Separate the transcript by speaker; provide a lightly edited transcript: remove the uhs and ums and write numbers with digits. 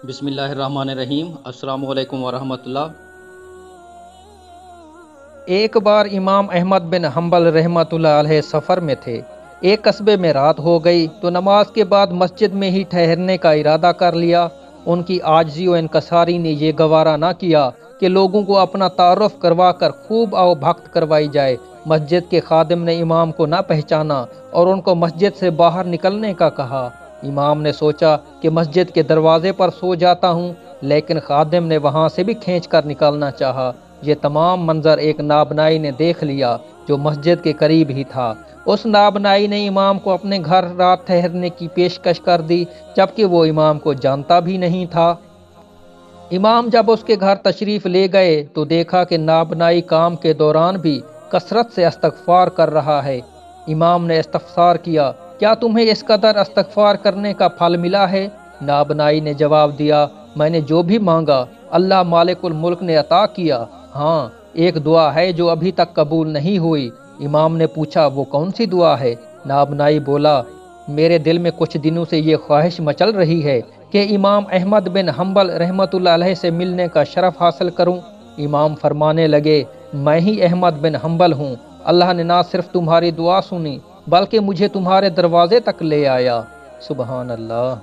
Speaker 1: بسم اللہ الرحمن الرحیم۔ السلام علیکم ورحمۃ اللہ۔
Speaker 2: ایک بار امام احمد بن حنبل رحمۃ اللہ علیہ سفر میں تھے۔ ایک قصبے میں رات ہو گئی تو نماز کے بعد مسجد میں ہی ٹھہرنے کا ارادہ کر لیا۔ ان کی عاجزی و انکساری نے یہ گوارا نہ کیا کہ لوگوں کو اپنا تعارف کروا کر خوب آؤ بھگت کروائی جائے۔ مسجد کے خادم نے امام کو نہ پہچانا اور ان کو مسجد سے باہر نکلنے کا کہا۔ امام نے سوچا کہ مسجد کے دروازے پر سو جاتا ہوں، لیکن خادم نے وہاں سے بھی کھینچ کر نکالنا چاہا۔ یہ تمام منظر ایک نابنائی نے دیکھ لیا جو مسجد کے قریب ہی تھا۔ اس نابنائی نے امام کو اپنے گھر رات ٹھہرنے کی پیشکش کر دی، جبکہ وہ امام کو جانتا بھی نہیں تھا۔ امام جب اس کے گھر تشریف لے گئے تو دیکھا کہ نابنائی کام کے دوران بھی کثرت سے استغفار کر رہا ہے۔ امام نے استفسار کیا، کیا تمہیں اس قدر استغفار کرنے کا پھل ملا ہے؟ نابنائی نے جواب دیا، میں نے جو بھی مانگا اللہ مالک الملک نے عطا کیا۔ ہاں، ایک دعا ہے جو ابھی تک قبول نہیں ہوئی۔ امام نے پوچھا، وہ کون سی دعا ہے؟ نابنائی بولا، میرے دل میں کچھ دنوں سے یہ خواہش مچل رہی ہے کہ امام احمد بن حنبل رحمۃ اللہ علیہ سے ملنے کا شرف حاصل کروں۔ امام فرمانے لگے، میں ہی احمد بن حنبل ہوں۔ اللہ نے نہ صرف تمہاری دعا سنی بلکہ مجھے تمہارے دروازے تک لے آیا۔ سبحان اللہ۔